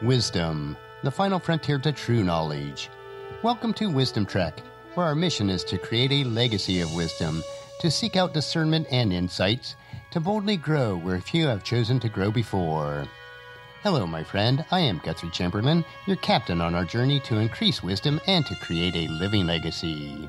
Wisdom, the final frontier to true knowledge. Welcome to Wisdom Trek, where our mission is to create a legacy of wisdom, to seek out discernment and insights, to boldly grow where few have chosen to grow before. Hello, my friend. I am Guthrie Chamberlain, your captain on our journey to increase wisdom and to create a living legacy.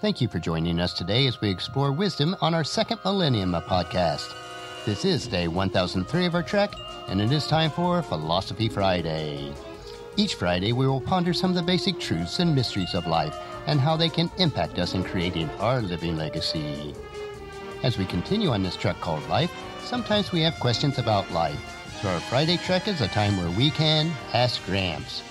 Thank you for joining us today as we explore wisdom on our second millennium podcast. This is day 1003 of our trek, and it is time for Philosophy Friday. Each Friday, we will ponder some of the basic truths and mysteries of life and how they can impact us in creating our living legacy. As we continue on this trek called life, sometimes we have questions about life. So our Friday trek is a time where we can Ask Gramps.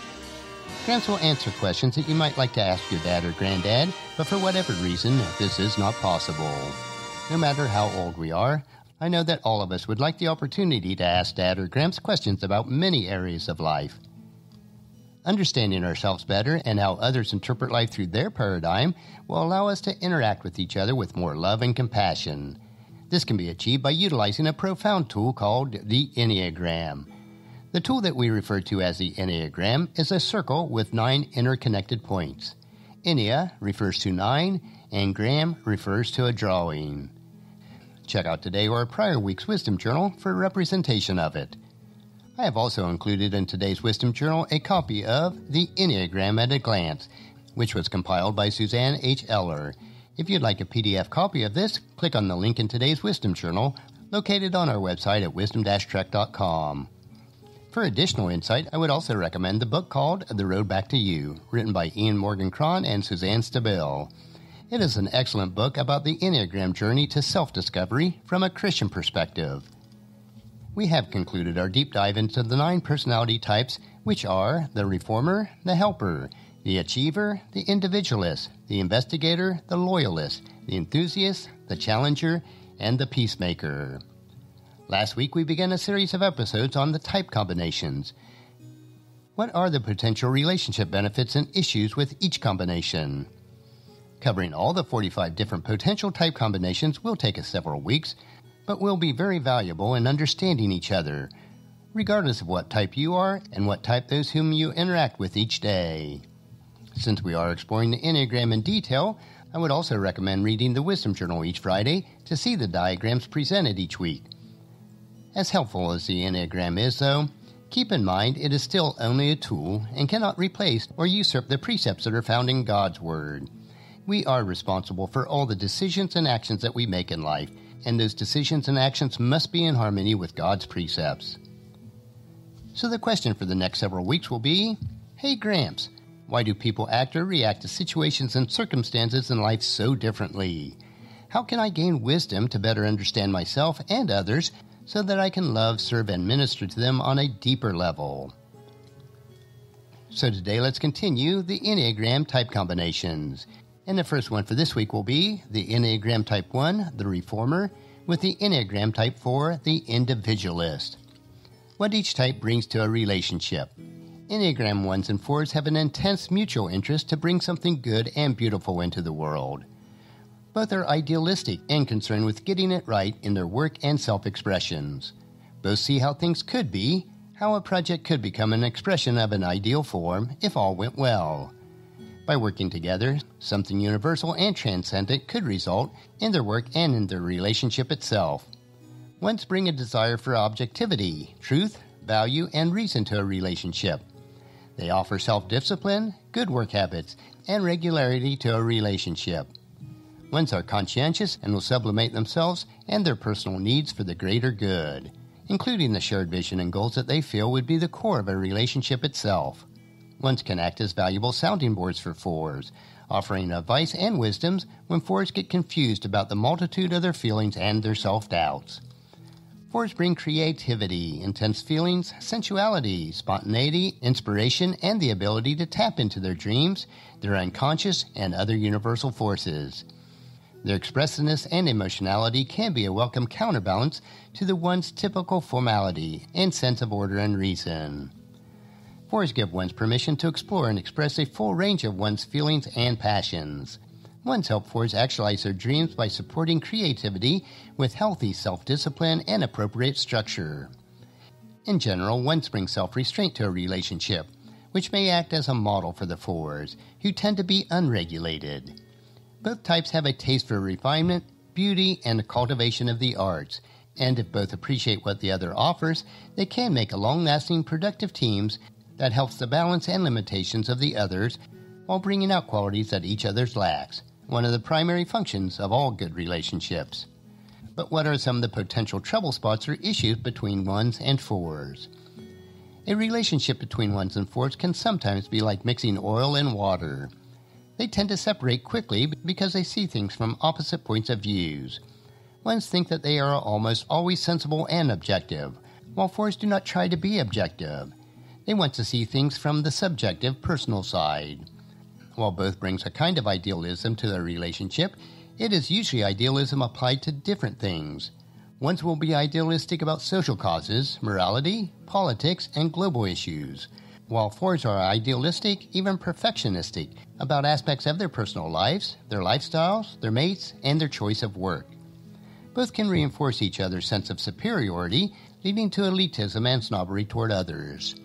Gramps will answer questions that you might like to ask your dad or granddad, but for whatever reason, this is not possible. No matter how old we are, I know that all of us would like the opportunity to ask Dad or Gramps questions about many areas of life. Understanding ourselves better and how others interpret life through their paradigm will allow us to interact with each other with more love and compassion. This can be achieved by utilizing a profound tool called the Enneagram. The tool that we refer to as the Enneagram is a circle with 9 interconnected points. Ennea refers to 9, and gram refers to a drawing. Check out today or prior week's Wisdom Journal for a representation of it. I have also included in today's Wisdom Journal a copy of The Enneagram at a Glance, which was compiled by Suzanne H. Eller. If you'd like a PDF copy of this, click on the link in today's Wisdom Journal, located on our website at wisdom-trek.com. For additional insight, I would also recommend the book called The Road Back to You, written by Ian Morgan Cron and Suzanne Stabile. It is an excellent book about the Enneagram journey to self-discovery from a Christian perspective. We have concluded our deep dive into the 9 personality types, which are the reformer, the helper, the achiever, the individualist, the investigator, the loyalist, the enthusiast, the challenger, and the peacemaker. Last week, we began a series of episodes on the type combinations. What are the potential relationship benefits and issues with each combination? Covering all the 45 different potential type combinations will take us several weeks, but will be very valuable in understanding each other, regardless of what type you are and what type those whom you interact with each day. Since we are exploring the Enneagram in detail, I would also recommend reading the Wisdom Journal each Friday to see the diagrams presented each week. As helpful as the Enneagram is, though, keep in mind it is still only a tool and cannot replace or usurp the precepts that are found in God's Word. We are responsible for all the decisions and actions that we make in life, and those decisions and actions must be in harmony with God's precepts. So the question for the next several weeks will be, Hey Gramps, why do people act or react to situations and circumstances in life so differently? How can I gain wisdom to better understand myself and others so that I can love, serve, and minister to them on a deeper level? So today let's continue the Enneagram type combinations. And the first one for this week will be the Enneagram Type 1, the Reformer, with the Enneagram Type 4, the Individualist. What each type brings to a relationship. Enneagram 1s and 4s have an intense mutual interest to bring something good and beautiful into the world. Both are idealistic and concerned with getting it right in their work and self-expressions. Both see how things could be, how a project could become an expression of an ideal form if all went well. By working together, something universal and transcendent could result in their work and in their relationship itself. Ones bring a desire for objectivity, truth, value, and reason to a relationship. They offer self-discipline, good work habits, and regularity to a relationship. Ones are conscientious and will sublimate themselves and their personal needs for the greater good, including the shared vision and goals that they feel would be the core of a relationship itself. Ones can act as valuable sounding boards for 4s, offering advice and wisdoms when 4s get confused about the multitude of their feelings and their self-doubts. 4s bring creativity, intense feelings, sensuality, spontaneity, inspiration, and the ability to tap into their dreams, their unconscious, and other universal forces. Their expressiveness and emotionality can be a welcome counterbalance to the one's typical formality and sense of order and reason. 4s give one's permission to explore and express a full range of one's feelings and passions. Ones help 4s actualize their dreams by supporting creativity with healthy self-discipline and appropriate structure. In general, ones bring self-restraint to a relationship, which may act as a model for the fours, who tend to be unregulated. Both types have a taste for refinement, beauty, and the cultivation of the arts, and if both appreciate what the other offers, they can make a long-lasting, productive teams that helps the balance and limitations of the others while bringing out qualities that each other's lacks, one of the primary functions of all good relationships. But what are some of the potential trouble spots or issues between ones and fours? A relationship between ones and fours can sometimes be like mixing oil and water. They tend to separate quickly because they see things from opposite points of views. Ones think that they are almost always sensible and objective, while fours do not try to be objective. They want to see things from the subjective, personal side. While both brings a kind of idealism to their relationship, it is usually idealism applied to different things. Ones will be idealistic about social causes, morality, politics, and global issues, while fours are idealistic, even perfectionistic, about aspects of their personal lives, their lifestyles, their mates, and their choice of work. Both can reinforce each other's sense of superiority, leading to elitism and snobbery toward others.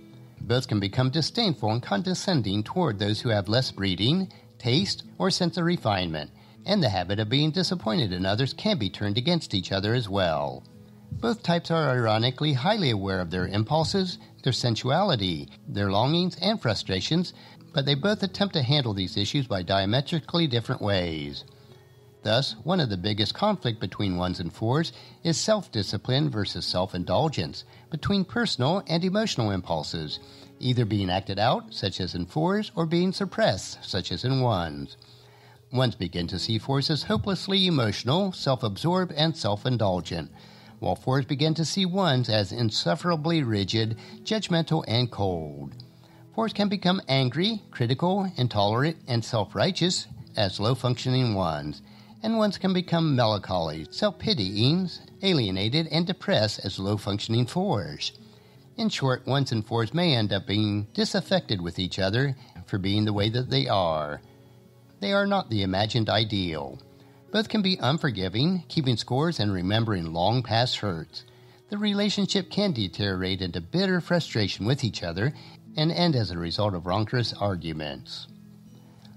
Both can become disdainful and condescending toward those who have less breeding, taste, or sense of refinement, and the habit of being disappointed in others can be turned against each other as well. Both types are ironically highly aware of their impulses, their sensuality, their longings, and frustrations, but they both attempt to handle these issues by diametrically different ways. Thus, one of the biggest conflict between ones and fours is self-discipline versus self-indulgence, between personal and emotional impulses, either being acted out, such as in fours, or being suppressed, such as in ones. Ones begin to see fours as hopelessly emotional, self-absorbed, and self-indulgent, while fours begin to see ones as insufferably rigid, judgmental, and cold. Fours can become angry, critical, intolerant, and self-righteous as low-functioning ones, and ones can become melancholy, self-pitying, alienated, and depressed as low-functioning fours. In short, ones and fours may end up being disaffected with each other for being the way that they are. They are not the imagined ideal. Both can be unforgiving, keeping scores and remembering long past hurts. The relationship can deteriorate into bitter frustration with each other and end as a result of rancorous arguments.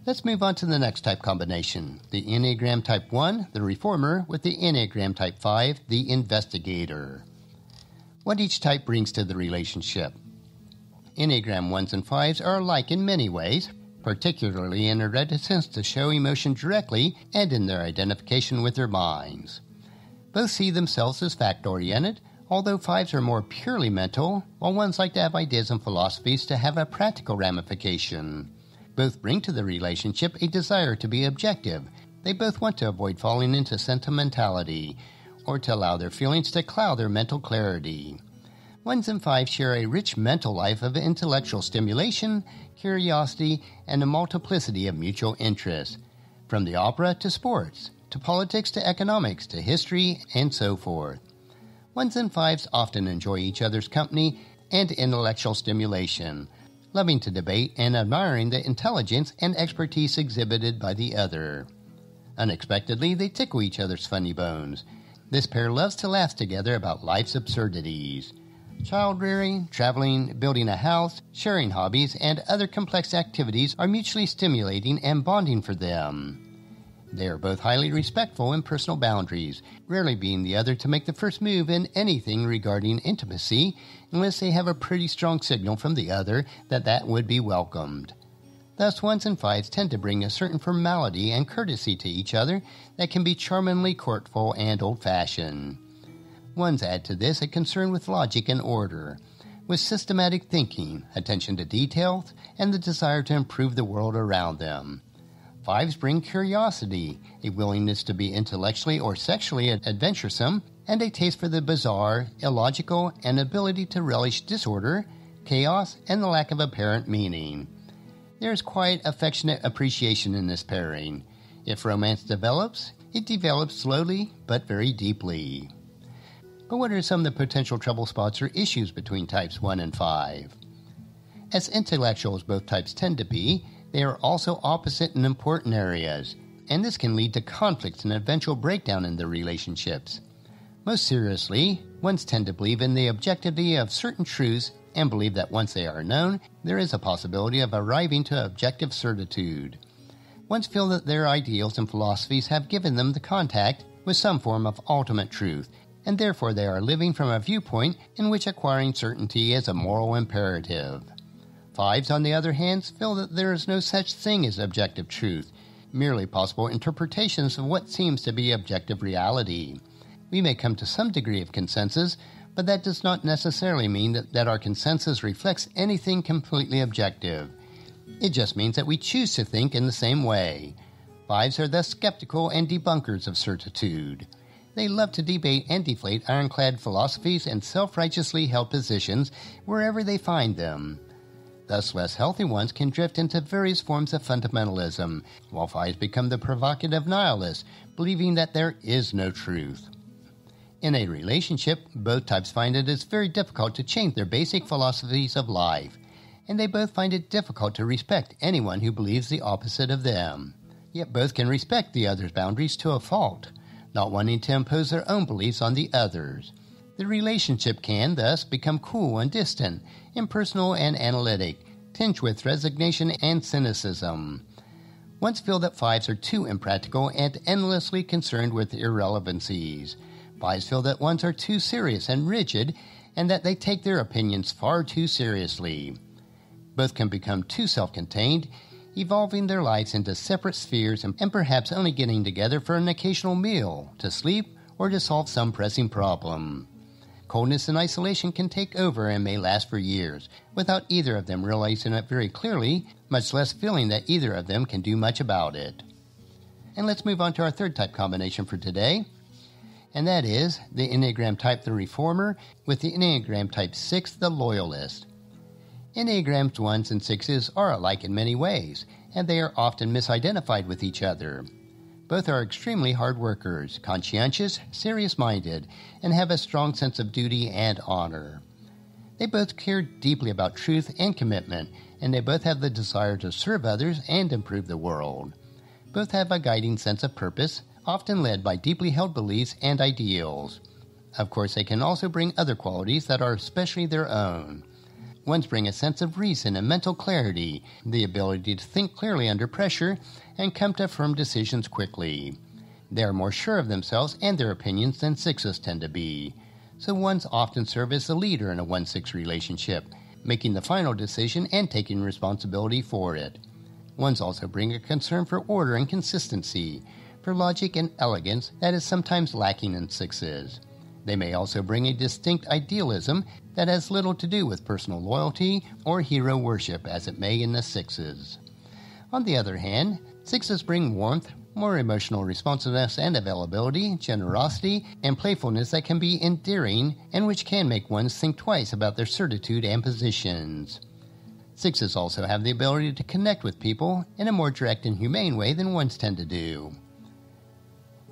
Let's move on to the next type combination, the Enneagram Type 1, the reformer, with the Enneagram Type 5, the investigator. What each type brings to the relationship. Enneagram 1s and 5s are alike in many ways, particularly in their reticence to show emotion directly and in their identification with their minds. Both see themselves as fact-oriented, although 5s are more purely mental, while 1s like to have ideas and philosophies to have a practical ramification. Both bring to the relationship a desire to be objective. They both want to avoid falling into sentimentality, or to allow their feelings to cloud their mental clarity. 1s and 5s share a rich mental life of intellectual stimulation, curiosity, and a multiplicity of mutual interests, from the opera to sports, to politics to economics to history, and so forth. 1s and 5s often enjoy each other's company and intellectual stimulation, loving to debate and admiring the intelligence and expertise exhibited by the other. Unexpectedly, they tickle each other's funny bones. This pair loves to laugh together about life's absurdities. Child-rearing, traveling, building a house, sharing hobbies, and other complex activities are mutually stimulating and bonding for them. They are both highly respectful in personal boundaries, rarely being the other to make the first move in anything regarding intimacy, unless they have a pretty strong signal from the other that would be welcomed. Thus, 1s and 5s tend to bring a certain formality and courtesy to each other that can be charmingly courtful and old-fashioned. 1s add to this a concern with logic and order, with systematic thinking, attention to details, and the desire to improve the world around them. 5s bring curiosity, a willingness to be intellectually or sexually adventuresome, and a taste for the bizarre, illogical, and ability to relish disorder, chaos, and the lack of apparent meaning. There is quite affectionate appreciation in this pairing. If romance develops, it develops slowly but very deeply. But what are some of the potential trouble spots or issues between types 1 and 5? As intellectual as both types tend to be, they are also opposite in important areas, and this can lead to conflicts and eventual breakdown in their relationships. Most seriously, ones tend to believe in the objectivity of certain truths and believe that once they are known, there is a possibility of arriving to objective certitude. Ones feel that their ideals and philosophies have given them the contact with some form of ultimate truth, and therefore they are living from a viewpoint in which acquiring certainty is a moral imperative. Fives, on the other hand, feel that there is no such thing as objective truth, merely possible interpretations of what seems to be objective reality. We may come to some degree of consensus, but that does not necessarily mean that our consensus reflects anything completely objective. It just means that we choose to think in the same way. Fives are thus skeptical and debunkers of certitude. They love to debate and deflate ironclad philosophies and self-righteously held positions wherever they find them. Thus, less healthy ones can drift into various forms of fundamentalism, while fives become the provocative nihilists, believing that there is no truth. In a relationship, both types find it is very difficult to change their basic philosophies of life, and they both find it difficult to respect anyone who believes the opposite of them. Yet both can respect the other's boundaries to a fault, not wanting to impose their own beliefs on the others. The relationship can, thus, become cool and distant, impersonal and analytic, tinged with resignation and cynicism. Ones feel that fives are too impractical and endlessly concerned with irrelevancies. Fives feel that ones are too serious and rigid, and that they take their opinions far too seriously. Both can become too self-contained, evolving their lives into separate spheres and perhaps only getting together for an occasional meal, to sleep, or to solve some pressing problem. Coldness and isolation can take over and may last for years, without either of them realizing it very clearly, much less feeling that either of them can do much about it. And let's move on to our third type combination for today, and that is the Enneagram type, the Reformer, with the Enneagram type 6, the Loyalist. Enneagrams 1s and 6s are alike in many ways, and they are often misidentified with each other. Both are extremely hard workers, conscientious, serious-minded, and have a strong sense of duty and honor. They both care deeply about truth and commitment, and they both have the desire to serve others and improve the world. Both have a guiding sense of purpose, often led by deeply held beliefs and ideals. Of course, they can also bring other qualities that are especially their own. Ones bring a sense of reason and mental clarity, the ability to think clearly under pressure, and come to firm decisions quickly. They are more sure of themselves and their opinions than 6s tend to be. So ones often serve as the leader in a 1-6 relationship, making the final decision and taking responsibility for it. Ones also bring a concern for order and consistency, for logic and elegance that is sometimes lacking in 6s. They may also bring a distinct idealism that has little to do with personal loyalty or hero worship as it may in the 6s. On the other hand, 6s bring warmth, more emotional responsiveness and availability, generosity, and playfulness that can be endearing and which can make ones think twice about their certitude and positions. 6s also have the ability to connect with people in a more direct and humane way than ones tend to do.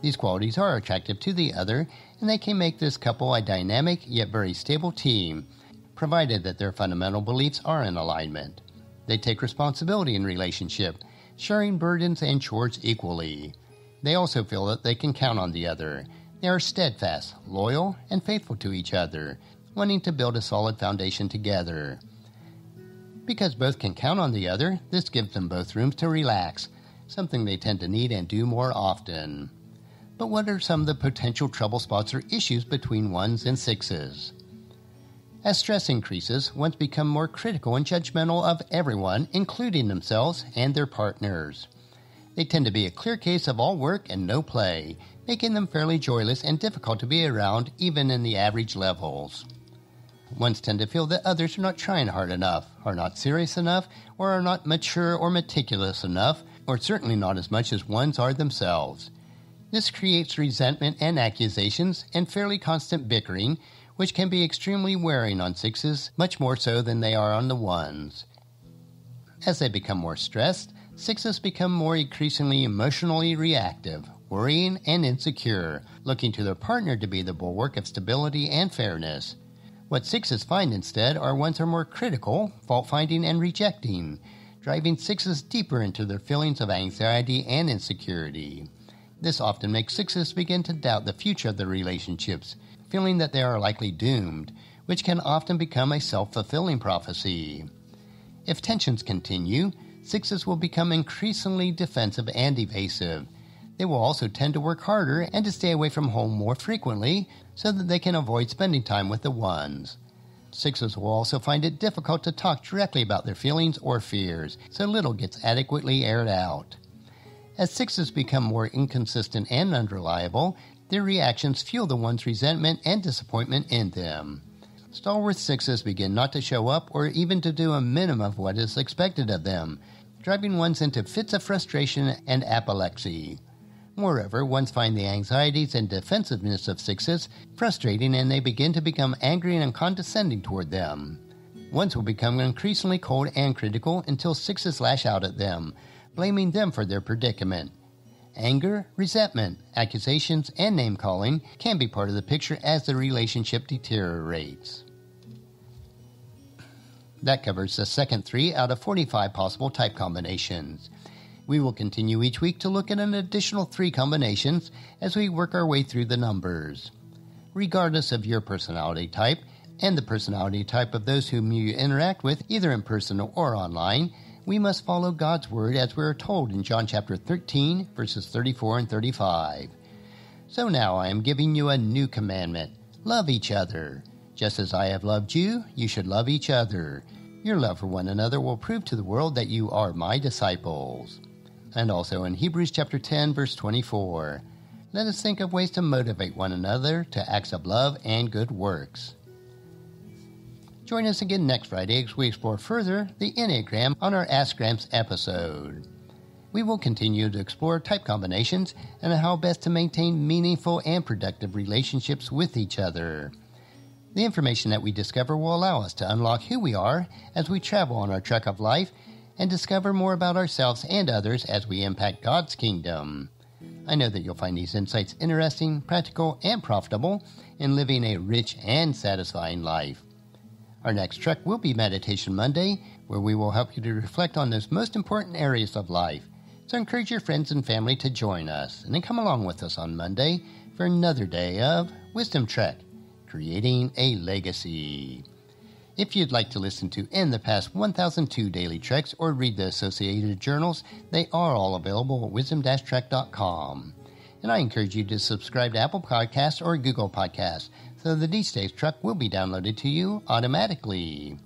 These qualities are attractive to the other, and they can make this couple a dynamic yet very stable team, provided that their fundamental beliefs are in alignment. They take responsibility in relationship, sharing burdens and chores equally. They also feel that they can count on the other. They are steadfast, loyal, and faithful to each other, wanting to build a solid foundation together. Because both can count on the other, this gives them both room to relax, something they tend to need and do more often. But what are some of the potential trouble spots or issues between 1s and 6s? As stress increases, ones become more critical and judgmental of everyone, including themselves and their partners. They tend to be a clear case of all work and no play, making them fairly joyless and difficult to be around even in the average levels. Ones tend to feel that others are not trying hard enough, are not serious enough, or are not mature or meticulous enough, or certainly not as much as ones are themselves. This creates resentment and accusations and fairly constant bickering, which can be extremely wearing on 6s, much more so than they are on the 1s. As they become more stressed, 6s become more increasingly emotionally reactive, worrying and insecure, looking to their partner to be the bulwark of stability and fairness. What 6s find instead are ones who are more critical, fault-finding, and rejecting, driving 6s deeper into their feelings of anxiety and insecurity. This often makes sixes begin to doubt the future of their relationships, feeling that they are likely doomed, which can often become a self-fulfilling prophecy. If tensions continue, sixes will become increasingly defensive and evasive. They will also tend to work harder and to stay away from home more frequently so that they can avoid spending time with the ones. Sixes will also find it difficult to talk directly about their feelings or fears, so little gets adequately aired out. As sixes become more inconsistent and unreliable, their reactions fuel the one's resentment and disappointment in them. Stalwart sixes begin not to show up or even to do a minimum of what is expected of them, driving ones into fits of frustration and apoplexy. Moreover, ones find the anxieties and defensiveness of sixes frustrating, and they begin to become angry and condescending toward them. Ones will become increasingly cold and critical until sixes lash out at them, blaming them for their predicament. Anger, resentment, accusations, and name-calling can be part of the picture as the relationship deteriorates. That covers the second 3 out of 45 possible type combinations. We will continue each week to look at an additional 3 combinations as we work our way through the numbers. Regardless of your personality type and the personality type of those whom you interact with, either in person or online, we must follow God's Word as we are told in John chapter 13, verses 34 and 35. So now I am giving you a new commandment. Love each other. Just as I have loved you, you should love each other. Your love for one another will prove to the world that you are my disciples. And also in Hebrews chapter 10, verse 24. Let us think of ways to motivate one another to acts of love and good works. Join us again next Friday as we explore further the Enneagram on our Ask Gramps episode. We will continue to explore type combinations and how best to maintain meaningful and productive relationships with each other. The information that we discover will allow us to unlock who we are as we travel on our trek of life and discover more about ourselves and others as we impact God's kingdom. I know that you'll find these insights interesting, practical, and profitable in living a rich and satisfying life. Our next trek will be Meditation Monday, where we will help you to reflect on those most important areas of life. So encourage your friends and family to join us, and then come along with us on Monday for another day of Wisdom Trek, Creating a Legacy. If you'd like to listen to the past 1002 daily treks or read the associated journals, they are all available at wisdom-trek.com. And I encourage you to subscribe to Apple Podcasts or Google Podcasts so that each day's trek will be downloaded to you automatically.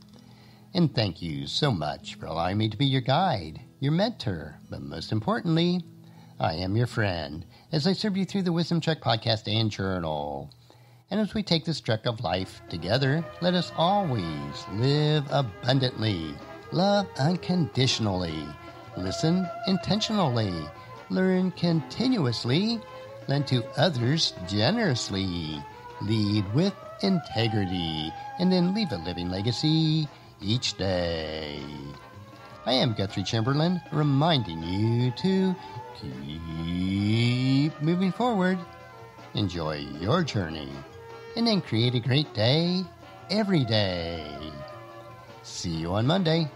And thank you so much for allowing me to be your guide, your mentor, but most importantly, I am your friend as I serve you through the Wisdom Trek podcast and journal. And as we take this trek of life together, let us always live abundantly, love unconditionally, listen intentionally, learn continuously, lend to others generously, lead with integrity, and then leave a living legacy each day. I am Guthrie Chamberlain, reminding you to keep moving forward, enjoy your journey, and then create a great day every day. See you on Monday.